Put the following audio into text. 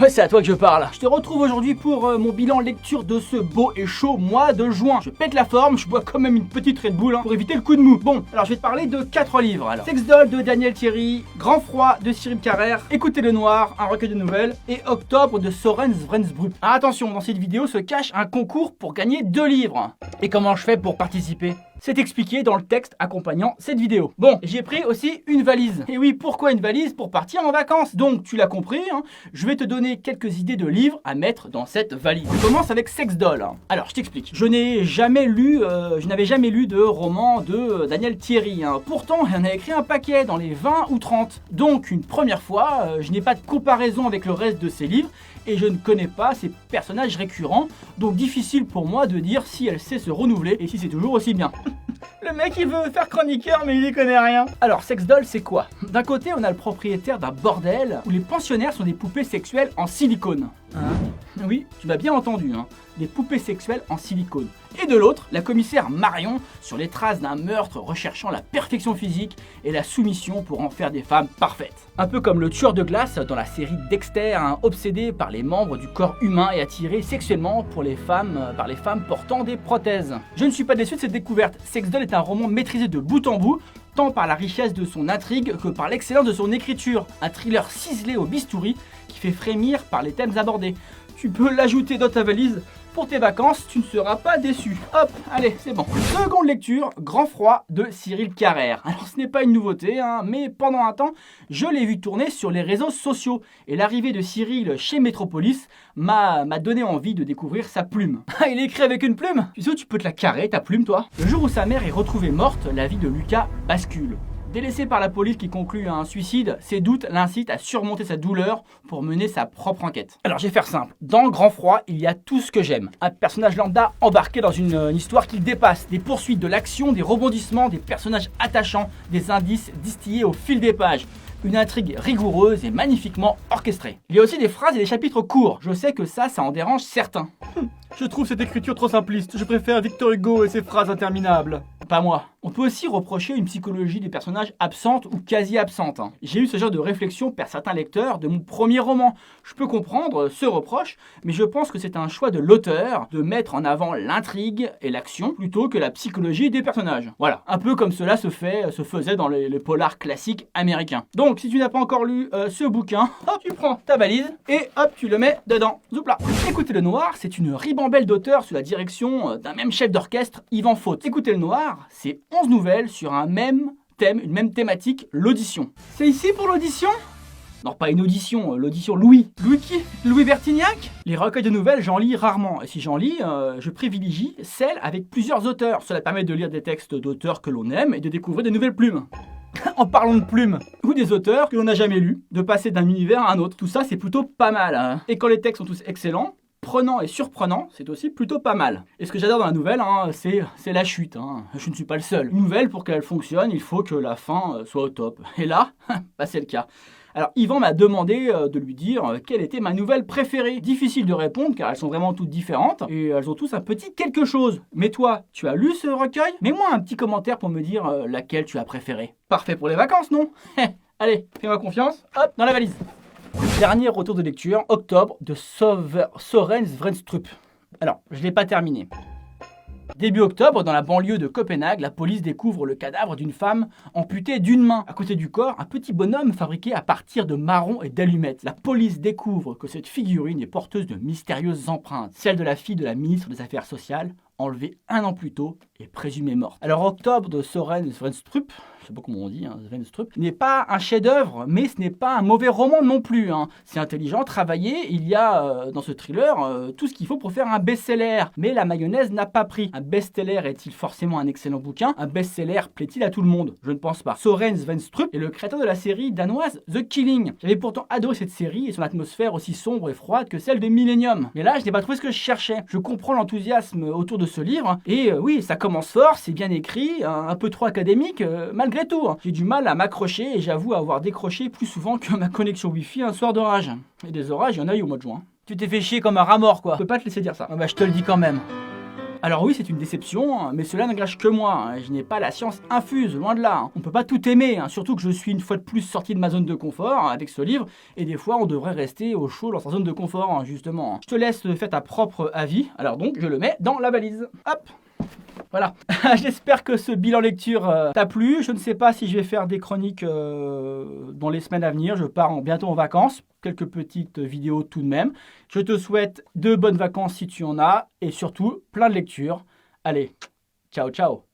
Ouais, c'est à toi que je parle. Je te retrouve aujourd'hui pour mon bilan lecture de ce beau et chaud mois de juin. Je pète la forme, je bois quand même une petite Red Bull pour éviter le coup de mou. Bon, alors je vais te parler de 4 livres. Alors, Sex Doll de Daniel Thierry, Grand Froid de Cyril Carrère, Écoutez le Noir, un recueil de nouvelles, et Octobre de Soren Svensbrück. Ah, attention, dans cette vidéo se cache un concours pour gagner 2 livres. Et comment je fais pour participer ? C'est expliqué dans le texte accompagnant cette vidéo. Bon, j'ai pris aussi une valise. Et oui, pourquoi une valise ? Pour partir en vacances. Donc, tu l'as compris, hein, je vais te donner quelques idées de livres à mettre dans cette valise. On commence avec Sex Doll. Alors, je t'explique. Je n'avais jamais lu de roman de Daniel Thierry. Pourtant, il en a écrit un paquet, dans les 20 ou 30. Donc, une première fois, je n'ai pas de comparaison avec le reste de ses livres. Et je ne connais pas ces personnages récurrents, donc difficile pour moi de dire si elle sait se renouveler et si c'est toujours aussi bien. Le mec il veut faire chroniqueur mais il y connaît rien. Alors Sex Doll c'est quoi ? D'un côté on a le propriétaire d'un bordel où les pensionnaires sont des poupées sexuelles en silicone. Oui, tu m'as bien entendu, des poupées sexuelles en silicone. Et de l'autre, la commissaire Marion sur les traces d'un meurtre recherchant la perfection physique et la soumission pour en faire des femmes parfaites. Un peu comme le tueur de glace dans la série Dexter, obsédé par les membres du corps humain et attiré sexuellement par les femmes portant des prothèses. Je ne suis pas déçu de cette découverte. Sex Doll est un roman maîtrisé de bout en bout, tant par la richesse de son intrigue que par l'excellence de son écriture. Un thriller ciselé au bistouri qui fait frémir par les thèmes abordés. Tu peux l'ajouter dans ta valise. Pour tes vacances, tu ne seras pas déçu. Hop, allez, c'est bon. Seconde lecture, Grand Froid de Cyril Carrère. Alors ce n'est pas une nouveauté, mais pendant un temps, je l'ai vu tourner sur les réseaux sociaux. Et l'arrivée de Cyril chez Metropolis m'a donné envie de découvrir sa plume. Ah, il écrit avec une plume ? Tu sais où tu peux te la carrer, ta plume, toi ? Le jour où sa mère est retrouvée morte, la vie de Lucas bascule. Délaissé par la police qui conclut à un suicide, ses doutes l'incitent à surmonter sa douleur pour mener sa propre enquête. Alors je vais faire simple. Dans Grand Froid, il y a tout ce que j'aime. Un personnage lambda embarqué dans une histoire qu'il dépasse, des poursuites, de l'action, des rebondissements, des personnages attachants, des indices distillés au fil des pages. Une intrigue rigoureuse et magnifiquement orchestrée. Il y a aussi des phrases et des chapitres courts. Je sais que ça en dérange certains. Je trouve cette écriture trop simpliste. Je préfère Victor Hugo et ses phrases interminables. Pas moi. On peut aussi reprocher une psychologie des personnages absente ou quasi absente. J'ai eu ce genre de réflexion par certains lecteurs de mon premier roman. Je peux comprendre ce reproche, mais je pense que c'est un choix de l'auteur de mettre en avant l'intrigue et l'action plutôt que la psychologie des personnages. Voilà, un peu comme cela se faisait dans les polars classiques américains. Donc, si tu n'as pas encore lu ce bouquin, hop, tu prends ta valise et hop, tu le mets dedans. Zoupla. Écoutez le Noir, c'est une ribambelle d'auteurs sous la direction d'un même chef d'orchestre, Yvan Faute. Écoutez le Noir, c'est 11 nouvelles sur un même thème, une même thématique, l'audition. C'est ici pour l'audition ? Non, pas une audition, l'audition Louis. Louis qui ? Louis Bertignac ? Les recueils de nouvelles, j'en lis rarement. Et si j'en lis, je privilégie celles avec plusieurs auteurs. Cela permet de lire des textes d'auteurs que l'on aime et de découvrir de nouvelles plumes. En parlant de plumes, ou des auteurs que l'on n'a jamais lus, de passer d'un univers à un autre. Tout ça, c'est plutôt pas mal. Et quand les textes sont tous excellents, prenant et surprenant, c'est aussi plutôt pas mal. Et ce que j'adore dans la nouvelle, c'est la chute. Je ne suis pas le seul. Une nouvelle, pour qu'elle fonctionne, il faut que la fin soit au top. Et là, c'est le cas. Alors, Yvan m'a demandé de lui dire quelle était ma nouvelle préférée. Difficile de répondre car elles sont vraiment toutes différentes et elles ont tous un petit quelque chose. Mais toi, tu as lu ce recueil ? Mets-moi un petit commentaire pour me dire laquelle tu as préférée. Parfait pour les vacances, non ? Allez, fais-moi confiance. Hop, dans la valise. Dernier retour de lecture, Octobre de Soren Svensbrück. Alors, je ne l'ai pas terminé. Début octobre, dans la banlieue de Copenhague, la police découvre le cadavre d'une femme amputée d'une main. À côté du corps, un petit bonhomme fabriqué à partir de marrons et d'allumettes. La police découvre que cette figurine est porteuse de mystérieuses empreintes, celle de la fille de la ministre des Affaires sociales, enlevée 1 an plus tôt et présumée morte. Alors Octobre de Soren Svensbrück, je sais pas comment on dit, Svensbrück, n'est pas un chef-d'œuvre, mais ce n'est pas un mauvais roman non plus. C'est intelligent, travaillé, il y a dans ce thriller tout ce qu'il faut pour faire un best-seller. Mais la mayonnaise n'a pas pris. Un best-seller est-il forcément un excellent bouquin ? Un best-seller plaît-il à tout le monde ? Je ne pense pas. Soren Svensbrück est le créateur de la série danoise The Killing. J'avais pourtant adoré cette série et son atmosphère aussi sombre et froide que celle de Millennium. Mais là, je n'ai pas trouvé ce que je cherchais. Je comprends l'enthousiasme autour de ce livre, et oui, ça commence fort, c'est bien écrit, un peu trop académique, malgré tout. J'ai du mal à m'accrocher et j'avoue avoir décroché plus souvent que ma connexion Wi-Fi un soir d'orage. Et des orages, il y en a eu au mois de juin. Tu t'es fait chier comme un rat mort, quoi. Je peux pas te laisser dire ça. Ah bah, je te le dis quand même. Alors oui, c'est une déception, mais cela n'engage que moi. Je n'ai pas la science infuse, loin de là. On peut pas tout aimer, surtout que je suis une fois de plus sorti de ma zone de confort avec ce livre, et des fois on devrait rester au chaud dans sa zone de confort, justement. Je te laisse faire ta propre avis, alors donc je le mets dans la valise. Hop! Voilà, j'espère que ce bilan lecture t'a plu. Je ne sais pas si je vais faire des chroniques dans les semaines à venir. Je pars bientôt en vacances. Quelques petites vidéos tout de même. Je te souhaite de bonnes vacances si tu en as. Et surtout, plein de lectures. Allez, ciao ciao.